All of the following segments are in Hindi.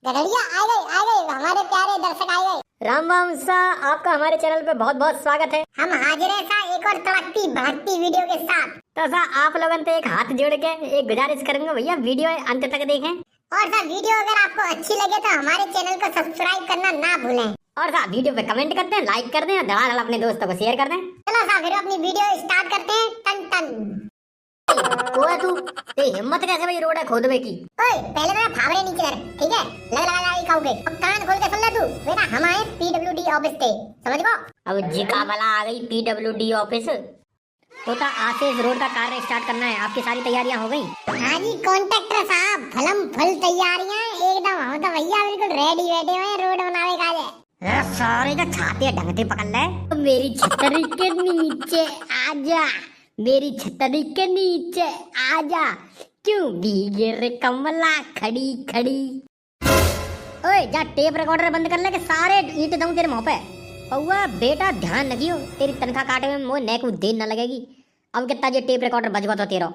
गधड़िया आ गए हमारे प्यारे दर्शक आ गए। राम राम सा, आपका हमारे चैनल पे बहुत बहुत स्वागत है। हम हाजिर हैं सा एक और तड़कती भड़कती वीडियो के साथ। तो सा आप लोगों से एक हाथ जोड़ के एक गुजारिश करूंगा, भैया वीडियो अंत तक देखें। और सा वीडियो अगर आपको अच्छी लगे तो हमारे चैनल को सब्सक्राइब करना ना भूलें। और सा वीडियो पे कमेंट करते हैं, लाइक कर दें और धड़ाधड़ अपने दोस्तों को शेयर कर दें। चलो सा फिर अपनी वीडियो स्टार्ट करते हैं। टन टन। को है तू? ते हिम्मत कैसे भाई रोड है खोदने की? ओए पहले मेरा फावड़े नीचे कर, ठीक है? लगा खाओगे। अब कान खोल के सुन ले तू। बेटा हम आए पीडब्ल्यूडी ऑफिस से, समझ गो? अब जी का बला आ गई पीडब्ल्यूडी ऑफिस। तो आज से इस रोड का कार्य स्टार्ट करना है, आपकी सारी तैयारियां हो गई? हाँ जी कॉन्ट्रैक्टर साहब, फलम फल तैयारियां एकदम। हम तो भैया बिल्कुल रेडी बैठे हुए रोड बनावे का है। सारे जो छाते ढंगते पकड़ ले। मेरी छतरी के नीचे आजा, मेरी छतरी के नीचे आजा, क्यों भीगे रे कमला खड़ी खड़ी। ओए जा टेप रिकॉर्डर बंद कर ले के सारे ईंट दूं तेरे मुंह पे। पौआ बेटा ध्यान रखियो, तेरी तनख्वाह काटे में मोह नेक देर न लगेगी। अब कितना जे टेप रिकॉर्डर बजवा तो तेरो।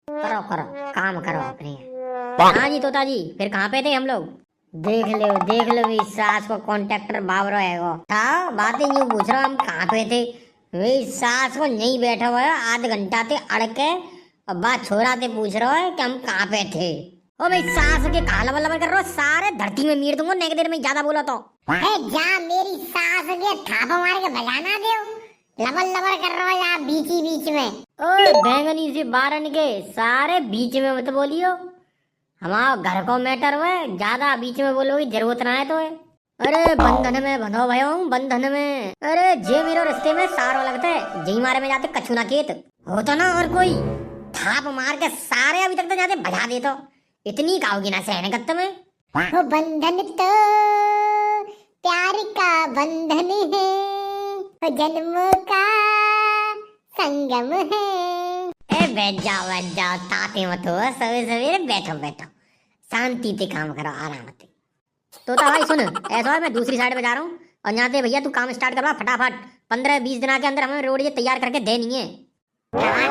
करो करो काम करो अपने। हाँ जी तोता जी, फिर कहाँ पे थे हम लोग? देख लो इस सास को कॉन्ट्रैक्टर बाबरो है वो। हाँ बातें यूं पूछ रहा हम कहाँ पे थे। वे सास को यहीं बैठा हुआ है आध घंटा ते अड़के और बात छोरा ते पूछ रहा है कि हम कहाँ पे थे। ओ भाई सास के कहा लबर लबर कर रहा हो, सारे धरती में मीर दूंगा नेक देर में ज्यादा बोला तो। जा मेरी सास के थाप मार के बजाना दे। लबर लबर कर रहा है आप बीच में। ओए बैंगनी से बारन के सारे बीच में मत बोलियो, हमारा घर को मैटर हुआ, ज्यादा बीच में बोलोगी जरूरत ना है तो है। अरे बंधन में बंधो भयो बंधन में। अरे जे मेरे रास्ते में सारो लगता है, जी मारे में जाते कछुना खेत होता ना और कोई थाप मार के सारे अभी तक तो जाते बजा दे तो इतनी काओगी ना सहने कत्ते में। वो बंधन तो प्यार का बंधन है, वो जन्मों का संगम है। ए बैठ जाओ ताते मत हो, सवेरे सवेरे बैठो शांति से काम करो आराम से। तो भाई सुन, ऐसा है मैं दूसरी साइड पे जा रहा हूँ और यहाँ से भैया तू काम स्टार्ट करवा फटाफट। 15-20 दिन के अंदर हमें रोड ये तैयार करके देनी है। कहा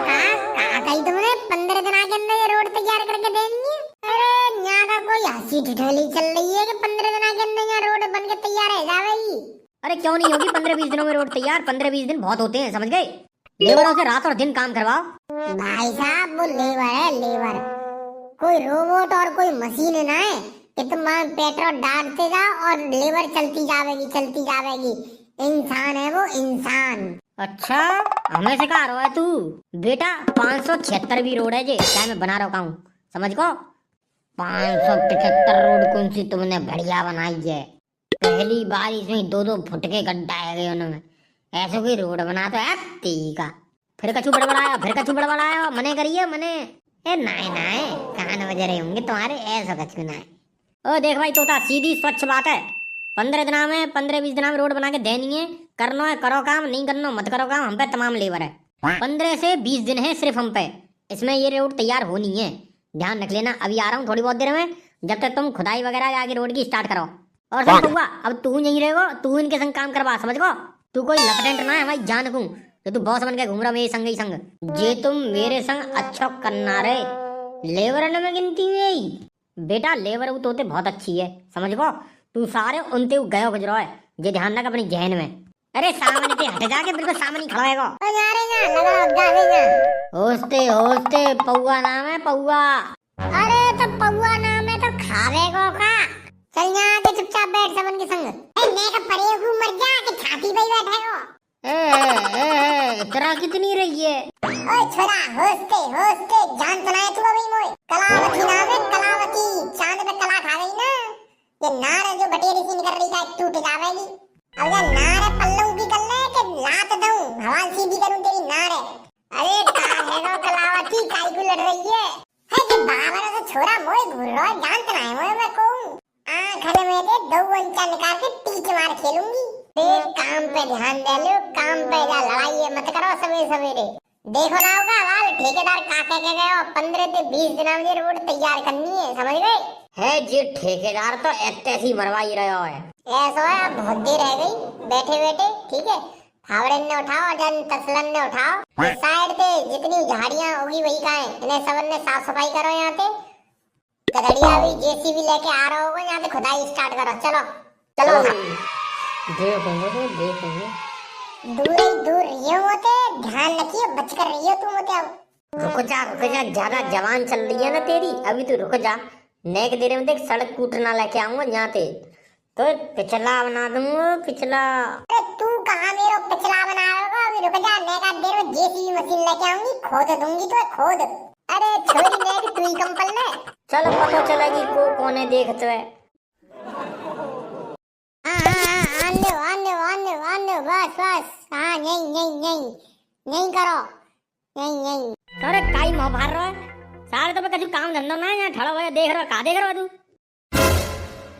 कही तुमने 15 दिन के अंदर ये रोड तैयार करके देनी है? अरे यहाँ का कोई हंसी ठिठोली चल रही है कि 15 दिन के अंदर यहाँ रोड बन के तैयार है जावेगी? अरे क्यों नहीं होगी 15-20 दिनों में रोड तैयार? 15-20 दिन बहुत होते हैं, समझ गए? लेबरों से रात और दिन काम करवाओ। भाई साहब वो लेबर है लेबर, कोई रोबोट और कोई मशीन ना है कि तुम पेट्रोल डालते जाओ और लेबर चलती जावेगी। इंसान है वो, इंसान। अच्छा हमें से कहा रहा है तू? बेटा 576 भी रोड है जे क्या मैं बना रखा हूँ, समझ को? 575 रोड कौन सी तुमने बढ़िया बनाई है। पहली बार इसमें 2-2 फुट के गड्ढा है उन्होंने, ऐसे कोई रोड बना तो है तीका। फिर कछु बड़बड़ाया मने करिए मने। ए नाए कान बज रहे होंगे तुम्हारे, ऐसा कछु ना है। ओ देख भाई तोता, सीधी स्वच्छ बात है। 15-20 दिना में रोड बना के देनी है। करना है करो काम, नहीं करना मत करो काम। हम पे तमाम लेबर है। 15 से 20 दिन है सिर्फ हम पे, इसमें ये रोड तैयार होनी है। ध्यान रख लेना, अभी आ रहा हूँ थोड़ी बहुत देर में, जब तक तुम खुदाई वगैरह आगे रोड की स्टार्ट करो। और सब हुआ, अब तू नहीं रहेगा, तू इनके संग काम करवा, समझ गो? तू कोई लपटेंट ना है भाई, जान रखूं तो तू बॉस बन के घूम रहा मेरे संग ही संग। जे तुम मेरे संग अच्छा करना रे, लेबर में गिनती में बेटा लेबर तो बहुत अच्छी है, समझ गो? तू सारे उनते गयो गुजरो है, जे ध्यान रख अपनी जहन में। अरे सामने से हट जाके बिल्कुल सामने खड़ा है। होस्ते पौआ नाम है पौआ। अरे तो पौआ नाम है तो खावेगो का? चल यहाँ के चुपचाप बैठ सबन के संग। मैं का पड़े हूँ मर जा के छाती पे बैठेगो। इतना कितनी रही है? ओए छोरा होस्ते जान सुनाए तू अभी मोए? कलावती नाम है कलावती, चांद पे कला खा गई ना। ये नार है जो बटेरी सी निकल रही था टूट जावेगी। अब ये नार है पल्लू की कर ले कि लात दूं हवा सीधी करूं तेरी नार है। अरे कहाँ है वो कलावती, काई को लड़ रही है कि बाबा तो छोरा मोए घूर रहा है, जान सुनाए मोए मैं कहूं। आँख में दे 2 अंचा निकाल के टीच मार खेलूंगी। काम पे ध्यान दे लो, काम पे जा लड़ाई मत करो सवेरे। देखो ना होगा वाल ठेकेदार काके के गए 15 से 20 दिन में रोड तैयार करनी है, समझ गए? है जी ठेकेदार तो ऐसे ही मरवा ही रहा है। ऐसा है, अब बहुत देर रह गई बैठे ठीक है। फावड़े ने उठाओ, जन तसलन ने उठाओ। इस साइड पे जितनी झाड़ियां होगी वही का है, इन्हें सबन ने साफ सफाई करो यहाँ पे। गधड़िया भी जेसीबी लेके आ रहा होगा, यहाँ पे खुदाई स्टार्ट करो। चलो चलो देखेंगे तो देखेंगे। दूर रहियो होते, ध्यान रखियो, बच कर रहियो तुम होते। अब रुक जा, ज्यादा जवान चल रही है ना तेरी, अभी तो रुक जा। नेक देर में देख सड़क कूटना लेके आऊंगा यहाँ पे, तो पिछला बना दूंगा पिछला। अरे तू कहाँ मेरा पिछला बना रहा होगा? अभी रुक जा, नेक देर में जेसीबी मशीन लेके आऊंगी, खोद दूंगी तो खोद। अरे छोरी नेक तू ही कंपल ले। चल पता चलेगी को कोने देखते है। आने बस हाँ यही करो यही। अरे काई मुंह भर रहा है सारे, तो कछु काम धंधा ना है यहाँ ठड़ा हुआ देख रहा, का देख रहा तू?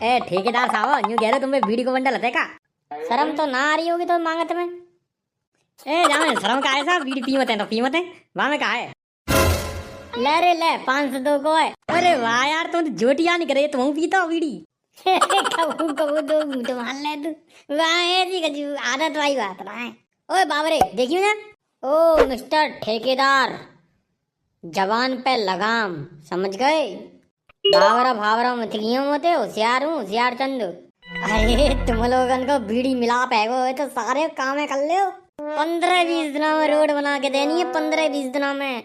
ए ठेकेदार साहब, यूं कह रहे तुम्हें बीड़ी को बंडल है का? शर्म तो ना आ रही होगी तो मांगत में। ए जाने शर्म का है साहब, बीड़ी पीमत है तो पीमत है, वहां में कहा है? ले रे ले 502 को है। अरे वाह यार, तुम तो जोटिया नहीं करे, तुम पीता हो बीड़ी। कबू कबू दो घूंट मार ले तू, वाह ऐसी कछु आदत वाली बात ना है। ओए बाबरे देखियो ना, ओ मिस्टर ठेकेदार, जवान पे लगाम, समझ गए? भावरा मछलियों होते, होशियार हूँ, होशियार चंद। अरे तुम लोगन को बीड़ी मिलाप है वो तो सारे काम कर ले। 15-20 दिनों में रोड बना के देनी है, 15-20 दिनों में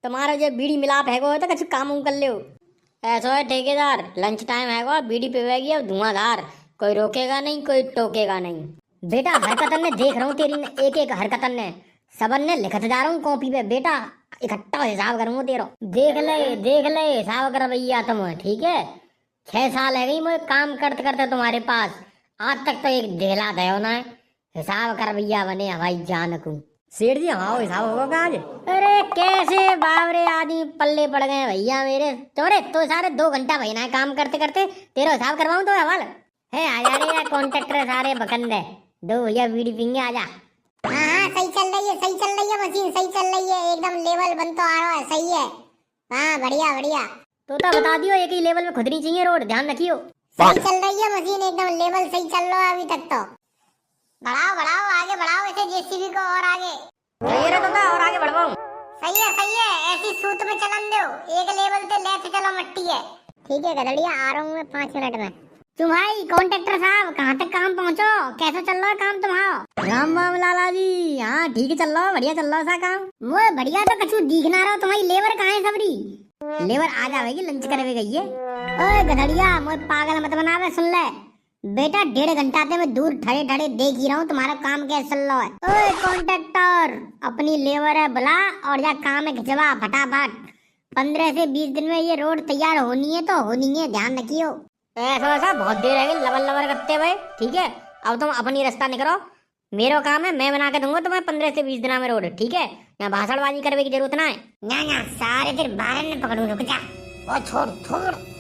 तुम्हारा जो बीड़ी मिलाप है वो तो कुछ काम कर ले। ऐसा है ठेकेदार, लंच टाइम है वो, बीड़ी पीवेगी अब धुआंधार, कोई रोकेगा नहीं, कोई टोकेगा नहीं। बेटा हरकतन ने देख रहा हूँ तेरी, एक हरकतन ने सबन ने लिखत जा रहा हूँ कॉपी पे। बेटा इकट्ठा हिसाब करूंगा तेरा, देख ले हिसाब कर भैया तुम, ठीक है? 6 साल है गई मुझे काम करते करते तुम्हारे पास, आज तक तो एक देला दयो ना है। हिसाब कर भैया बने हवाई जान को। सेठ जी हाँ हिसाब होगा आज? अरे कैसे बावरे आदमी पल्ले पड़ गए भैया मेरे, तोरे तो सारे 2 घंटा भैया ना काम करते करते तेरा हिसाब करवाऊं तो हवाल है। आ जा रे कॉन्ट्रैक्टर सारे बकंद है, दो भैया बीड़ी पींगे, आजा। हाँ सही चल रही है मशीन, सही चल रही है, एकदम लेवल बन तो आ रहा है, सही है। हाँ बढ़िया। तो बता दियो एक ही लेवल में खुदनी चाहिए रोड, ध्यान रखियो। सही चल रही है मशीन, एकदम लेवल सही चल रहा है अभी तक तो। बढ़ाओ आगे बढ़ाओ इसे जेसीबी को, और आगे सही है तो और आगे बढ़वाऊं। सही है, ऐसी सूत में चलन दो, एक लेवल पे लेते चलो मट्टी है। ठीक है गधड़िया, आ रहा हूँ मैं 5 मिनट में। तुम भाई कॉन्ट्रैक्टर साहब कहाँ तक काम पहुँचो, कैसा चल रहा है काम तुम्हारा? राम राम लाला जी, हाँ ठीक चल रहा, बढ़िया चल रहा सा काम। वो बढ़िया तो कछु दिख ना रहा, तुम्हारी लेबर कहाँ है सबरी? लेबर आ जाएगी, लंच करवे गई है। ओए गधड़िया मोए पागल मत बनावे, सुन ले बेटा, 1.5 घंटा से मैं दूर ठड़े देख ही रहा हूँ तुम्हारा काम कैसे चल रहा है। ओए कॉन्ट्रैक्टर, अपनी लेबर है बुला और जा काम है खिंचवा फटाफट। 15 से 20 दिन में ये रोड तैयार होनी है तो होनी है, ध्यान रखियो। ऐसा बहुत देर है लबर करते हुए, ठीक है? अब तुम अपनी रास्ता निकलो, मेरा काम है, मैं बना के दूंगा तुम्हें 15 से 20 दिन में रोड, ठीक है? यहाँ भाषणबाजी करने की जरूरत ना है। ना सारे फिर बाहर न पकड़ू, रुक जा। ओ छोड़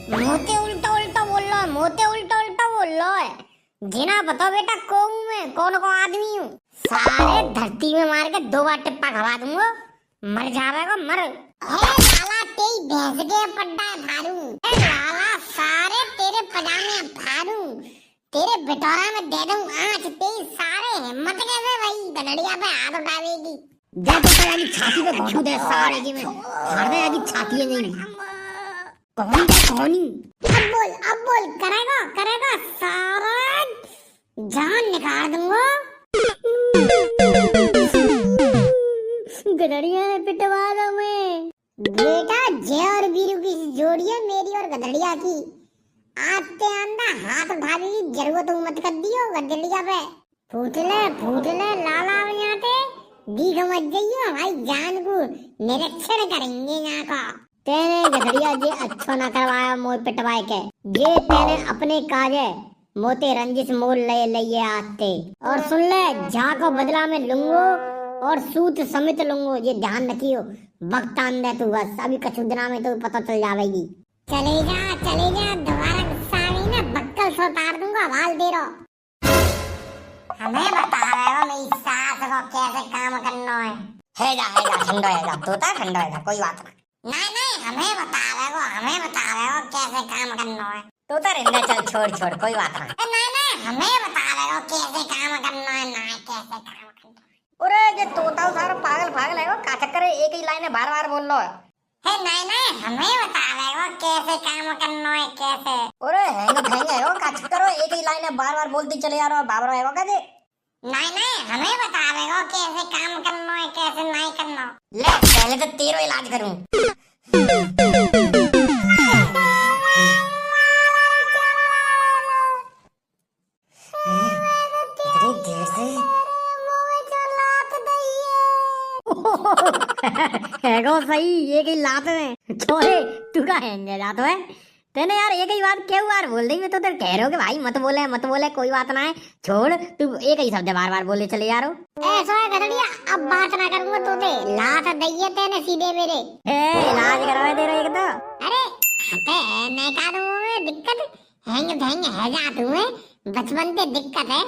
मोते उल्टा बोल रहा है, मोते उल्टा बोल रहा है। जीना बताओ बेटा, कौन आदमी हूँ? सारे धरती में मार के 2 बार टिप्पा खवा दूंगा, मर जाएगा मर। लाला तेरी भैंस के पड्डा फाड़ू, लाला सारे तेरे पजामे फाड़ू, तेरे बिटोरा में दे दूं आँच, तेरी सारे हिम्मत कैसे भाई गधड़िया पे हाथ उठावेगी? दे तो तेरी छाती पे घोटू दे सारे की, मैं मार दे आदि छाती है नहीं। कौन? अब बोल करेगा सारा जान निकाल दूंगा। गधड़िया ने पिटवा दो मैं। बेटा जय और वीरू की जोड़ी है मेरी और गधड़िया की, आते आंदा हाथ उठाने की जरूरत मत कर दियो गधड़िया पे। फूट ले लाला यहाँ पे दीख मत जाइयो, हमारी जान को निरीक्षण करेंगे यहाँ का। तेने गधड़िया जे अच्छा ना करवाया मोय पिटवाए के, ये तेने अपने काजे मोते रंजिश मोल ले आते। और सुन ले, जा को बदला में लूंगो और सूत समित लूंगो, ये ध्यान रखियो। वक्त आंदे तू बस, अभी कुछ दिना में तो पता चल जाएगी। चले जा दोबारा गुस्सा आई ना, बक्कल से उतार दूंगा, वाल दे रहो। हमें बता रहे हो मेरी सास को कैसे काम करना है? ठंडा है जा तोता, ठंडा है जा, कोई बात नहीं हमें बता रहे हो कैसे काम करना है। तोता रहना, चल छोड़ कोई बात नहीं हमें बता रहे हो कैसे काम करना है, ना कैसे काम करना है। अरे ये तोता सारा पागल है वो, का चक्कर है, एक ही लाइन है बार बोल लो। है नहीं नहीं हमें बतावेगो कैसे काम करना है कैसे। अरे हैंग फैंग है का करो, एक ही लाइन है बार बार बोलते चले जा रहे हो, बाबर है कैसे? नहीं नहीं हमें बतावेगो कैसे काम करना है कैसे नहीं करना। ले पहले तो तेरो इलाज करूं। इतनी देर से हैगो सही, एक ही लात में छोरे तू का हैंगे जातो है तेने यार, एक ही बात क्यों बार बोल रही? मैं तो तेरे कह रहे हो कि भाई मत बोले कोई बात ना है, छोड़ तू एक ही शब्द बार बार बोले चले जा रहो। ऐसा है गधड़िया, अब बात ना करूंगा तो ते लात दइए तेने सीधे मेरे। इलाज करवा दे रहे तो। अरे अबे मैं का दूं मैं दिक्कत हैंग भैंग है जा तू है, बचपन से दिक्कत है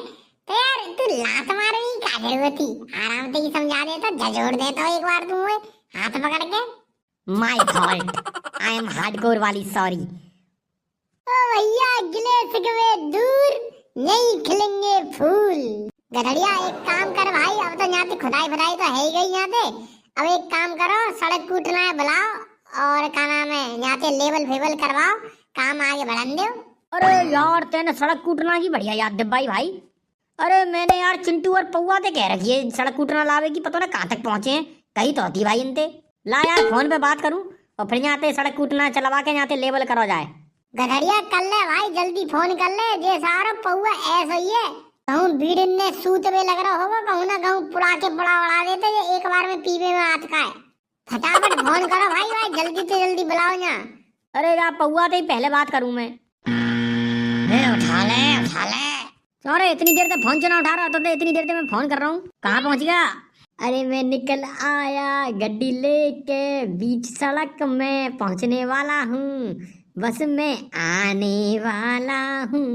तो यार तू लात मारने की क्या जरूरत थी? आराम से ही समझा दे तो झजोड़ देता एक बार तू है हाथ पकड़ के। My fault, I am hardcore वाली सॉरी। ओ भैया गिले शिकवे दूर, नहीं खिलेंगे फूल। गधड़िया एक काम कर भाई, अब तो यहाँ पे खुदाई खुदाई तो है ही गई यहाँ पे। अब एक काम करो, सड़क कूटना है बुलाओ और क्या नाम है यहाँ पे लेवल फेवल करवाओ, काम आगे बढ़न दो। अरे यार तेने सड़क कूटना की बढ़िया याद दिवाई भाई। अरे मैंने यार चिंटू और पौवा ते कह रखी है सड़क कूटना लावे की, पता ना कहाँ तक पहुंचे हैं, कहीं तो होती भाई इनते। ला यार फोन पे बात करूं और फिर यहाँ पे सड़क कूटना चलवा के यहाँ पे लेवल करो जाए। गधड़िया कर ले भाई, जल्दी फोन कर ले, जे सारा पौवा ऐसा ही है। कहूँ बीड़न ने सूत में लग रहा होगा, कहूँ ना कहूँ पुड़ा के पुड़ा उड़ा देते, ये एक बार में पीवे में हाथ का है। फटाफट फोन करो भाई भाई, जल्दी से जल्दी बुलाओ यहाँ। अरे यार पौवा ते पहले बात करूं मैं। उठा ले उठा ले। अरे इतनी देर तक फोन चना उठा रहा तो इतनी देर तक मैं फोन कर रहा हूँ, कहाँ पहुँच गया? अरे मैं निकल आया गड्डी लेके, बीच सड़क में पहुँचने वाला हूँ, बस मैं आने वाला हूँ,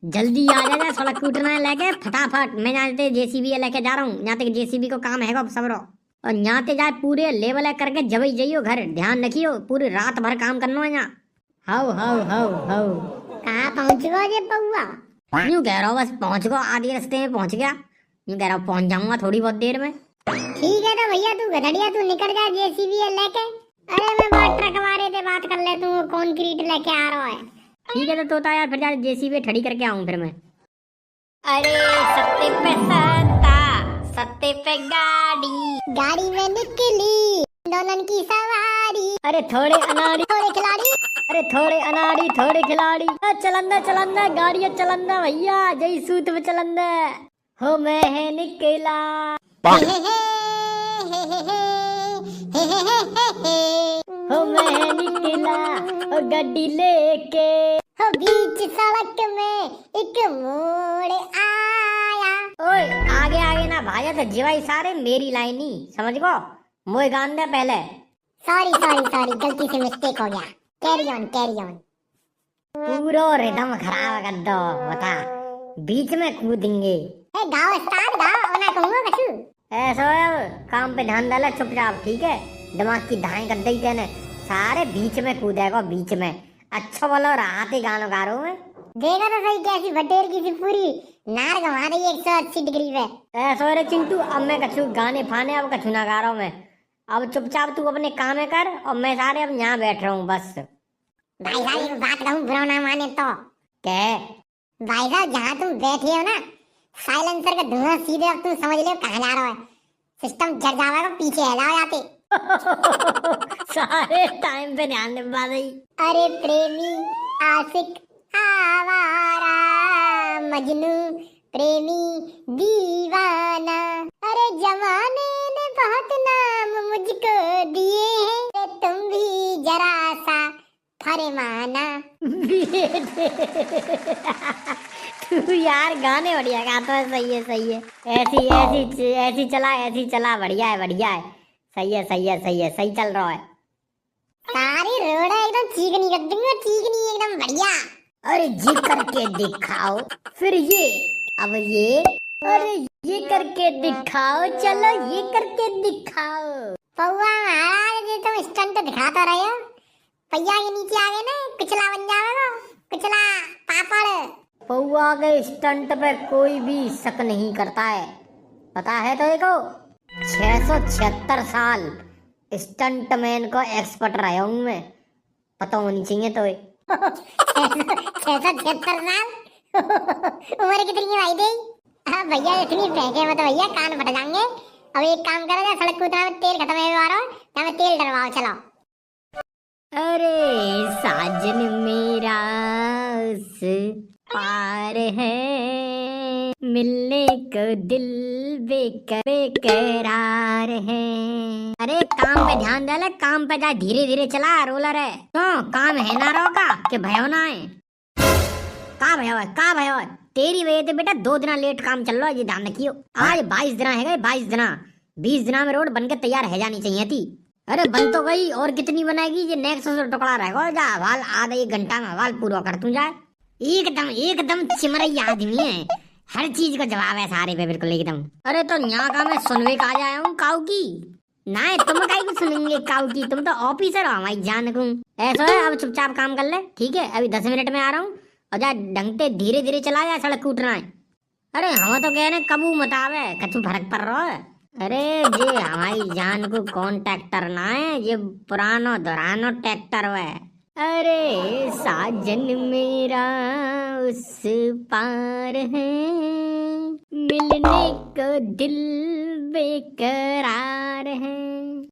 जल्दी आ जा सड़क कूटना है लेके फटाफट। मैं यहाँ से जेसीबी लेके जा रहा हूँ, यहाँ तक जेसीबी को काम है सबरो, और यहाँ ते जाए पूरे लेवल करके जब ही जाइयो घर, ध्यान रखियो पूरी रात भर काम करना है यहाँ। हाउ हाउ हाउ हाउ कहाँ पहुँच गो ये पौवा? यूँ कह रहा हूँ बस पहुँच गो, आधे रास्ते में पहुँच गया, यूँ कह रहा हूँ पहुँच जाऊंगा थोड़ी बहुत देर में। ठीक है तो भैया तू गधड़िया तू निकल जा जेसीबी लेके। अरे मैं बहुत ट्रक वाले से बात कर ले, तू कंक्रीट लेके आ रहा है। ठीक है तो तोता यार फिर जा जेसीबी ठड़ी करके आऊँ फिर मैं। अरे सत्ते पे सत्ता, सत्ते पे गाड़ी, गाड़ी में निकली दोनों की सवारी। अरे थोड़े अनाड़ी थोड़े खिलाड़ी, अरे थोड़े अनाड़ी थोड़े खिलाड़ी, चलंदा गाड़िया चलंदा भैया, जय सूत में चलंदा हो मैं है निकला। हो मैं निकला और गड्डी लेके, हो बीच सड़क में एक मोड़ आया। ओए आगे आगे ना भाया तो जीवाई सारे मेरी लाइन ही समझ गो, मोए गान दे पहले। सॉरी सॉरी सॉरी गलती से मिस्टेक हो गया, कैरी ऑन कैरी ऑन। पूरा रिदम खराब कर दो बता, बीच में कूदेंगे। गाओ स्टार्ट गाओ, ना कहूँगा कछु। ऐसा है काम पे ध्यान डाला चुपचाप, ठीक है? दिमाग की धाएं कर दी तेने, सारे बीच में कूदेगा बीच में। अच्छा बोलो रात ही गानो गा रहा हूँ मैं। देखा तो सही कैसी बटेर की सी पूरी नार घुमा रही है 180 डिग्री पे। ऐसा रे चिंटू, अब मैं कछु गाने फाने अब कछु ना गा रहा हूँ मैं, अब चुपचाप तू अपने काम कर और मैं सारे अब यहाँ बैठ रहा हूँ बस। भाई साहब एक बात कहूँ, बुरा ना माने तो। क्या? भाई साहब जहाँ तुम बैठे हो ना, साइलेंसर का धुआं सीधे अब तुम समझ लो कहाँ जा रहा है, सिस्टम जल जाएगा, पीछे है जाओ जाते। सारे टाइम पे ध्यान दे बाई। अरे प्रेमी आशिक आवारा, मजनू प्रेमी दीवाना, अरे जमाने ने बहुत नाम मुझको दिए हैं, तुम भी जरा सा फरमाना। तू यार गाने बढ़िया गाता है, सही है। ऐसी चला बढ़िया है, सही चल रहा है। सारी रोड एकदम चीकनी कर दूंगा, चीकनी एकदम बढ़िया। अरे जी करके दिखाओ, फिर ये, अब ये, अरे ये करके दिखाओ, चलो ये करके दिखाओ। पौवा महाराज जी तुम स्टंट दिखाता रहे हो, पहिया के नीचे आ गए ना, कुचला बन जाएगा, कुचला पापड़। पौवा के स्टंट पे कोई भी शक नहीं करता है, पता है तो देखो 676 साल स्टंटमैन का एक्सपर्ट रहा हूँ मैं, पता होनी चाहिए तो। 676 साल। उम्र कितनी है भाई तेरी? हाँ भैया इतनी फेंके मत भैया, कान फट जाएंगे। अब एक काम करो ना, सड़क के उतना में तेल खत्म है आ रहा है, या में तेल डलवाओ चलो। अरे साजन मेरा उस पार है, मिलने को दिल बेकरार है। अरे काम पे ध्यान दे ले, काम पे जा, धीरे धीरे चला रोलर है। क्यों काम है ना रोका कि भयो ना है? का भयो है, का भयो है? तेरी वजह से बेटा 2 दिन लेट काम चल रहा है, ये ध्यान रखियो। आज 22 दिन है गए, 22 दिन, 20 दिन में रोड बन के तैयार है जानी चाहिए थी। अरे बन तो गई, और कितनी बनाएगी? ये नेक्स्ट टुकड़ा रहेगा, जा वाल आधा 1 घंटा में वाल पूरा कर तू जाए। एकदम एकदम चिमरई आदमी है, हर चीज का जवाब है सारे पे, बिल्कुल एकदम। अरे तो यहाँ का मैं सुनवे का जाया हूँ काऊ की ना, तुम काई को सुनेंगे काऊ की? तुम तो ऑफिसर हो हमारी जान को। ऐसा है, अब चुपचाप काम कर ले, ठीक है? अभी 10 मिनट में आ रहा हूँ, और जा ढंग से धीरे धीरे चला जा, सड़क कूटना है। अरे हम तो कह रहे कबू मतावे कछु फर्क पड़ रहा है। अरे ये हमारी जान को कौन ट्रैक्टर ना है, ये पुरानो दुरानो ट्रैक्टर है। अरे साजन मेरा उस पार है, मिलने को दिल बेकरार है।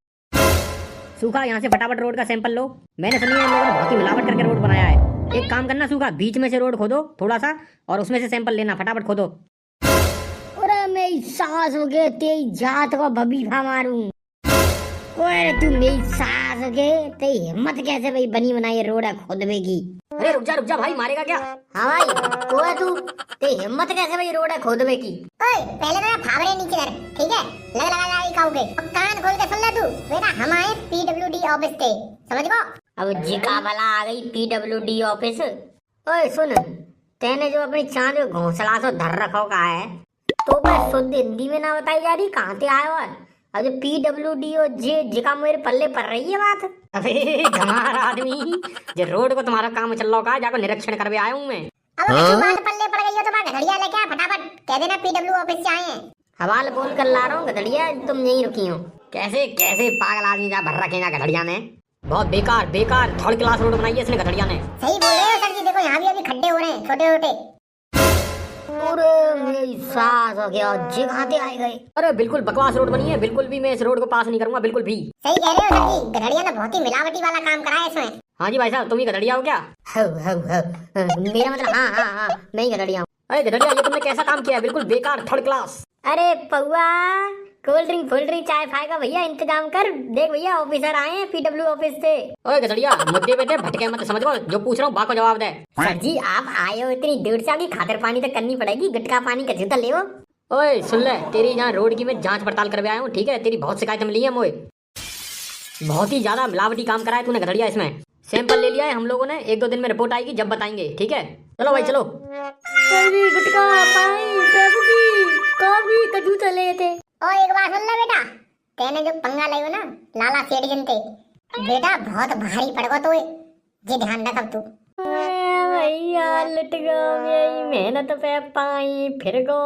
सूखा यहाँ से फटाफट रोड का सैंपल लो, मैंने सुनी है इन लोगों ने बहुत ही मिलावट करके रोड बनाया है। एक काम करना सूखा, बीच में से रोड खोदो थोड़ा सा, और उसमें से सैंपल लेना, फटाफट खोदो। अरे मेरी सास हो गए, तेरी जात को बबीफा मारूं। ओए तू मेरी सास हो गए, तेरी हिम्मत कैसे भाई बनी बनाई रोड है खोदने की? अरे रुक जा भाई, मारेगा क्या? हाँ भाई को है तू, तेरी हिम्मत कैसे भाई रोड है खोदने की? ओए पहले मेरा फावड़े नीचे धर, ठीक है? लगा जाएगी खाओगे, और कान खोल के सुन ले तू बेटा, हम आए पीडब्ल्यूडी ऑफिस से, समझ गो? अब जिका भला आ गई पीडब्ल्यूडी ऑफिस। ओए सुन, तेने जो अपनी चांद को घोंसला से धर रखा का है, तो मैं शुद्ध हिंदी में ना बताई जा रही, कहाँ से आया हुआ? अब जो पीडब्ल्यूडी और जे जिका मेरे पल्ले पड़ रही है बात। अबे हमारा आदमी, जो रोड को तुम्हारा काम चल रहा है, जाकर निरीक्षण करके आया हूँ मैं। अब बात पल्ले पड़ गई हो तो बात घड़िया लेके आ, फटाफट कह देना पीडब्ल्यू ऑफिस से आए हैं। हवाल बोल कर ला रहा हूँ गधड़िया, तुम यहीं रुकी हो। कैसे कैसे पागल आदमी जा भर रखे ना गधड़िया ने, बहुत बेकार बेकार 3rd क्लास रोड बनाई है इसने गधड़िया ने। सही बोल रहे हो सर जी, देखो यहाँ भी अभी खड्डे हो रहे हैं छोटे छोटे। अरे मेरी सास हो गया, जी कहाँ से आए गए? अरे बिल्कुल बकवास रोड बनी है, बिल्कुल भी मैं इस रोड को पास नहीं करूंगा, बिल्कुल भी। सही कह रहे हो सर जी, गधड़िया ने बहुत ही मिलावटी वाला काम करा है इसमें। हाँ जी भाई साहब, तुम ही गधड़िया हो क्या? मेरा मतलब हाँ, मैं ही गधड़िया हूँ। अरे गधड़िया, ये तुमने कैसा काम किया है, बिल्कुल बेकार 3rd क्लास। अरे पौआ, कोल्ड ड्रिंक चाय फाय का भैया इंतजाम कर, देख भैया ऑफिसर आए हैं पीडब्ल्यू ऑफिस से। ओए गधड़िया, मुद्दे पे थे भटके मत, समझ गो, जो पूछ रहा हूँ बाको जवाब दे। सर जी आप आए हो इतनी दूर से, आपकी खातिर पानी तक करनी पड़ेगी, गुटखा पानी का जूता ले। ओए सुन ले, तेरी यहाँ रोड की मैं जांच पड़ताल करके आया हूँ, ठीक है? तेरी बहुत शिकायत मिली है मोए, बहुत ही ज्यादा मिलावटी काम करा है तूने गधड़िया इसमें। सैंपल ले लिया है हम लोगों ने, 1-2 दिन में रिपोर्ट आएगी, जब बताएंगे, ठीक है? चलो भाई चलो। गुटखा पानी कॉफी का जूता ले थे। और एक बात सुन ले बेटा, तेने जो पंगा लियो ना लाला सेठ जनते, बेटा बहुत भारी पड़ेगा तो ये ध्यान रख अब तू। भैया लट गो, मेरी मेहनत पे पाई फिर गो।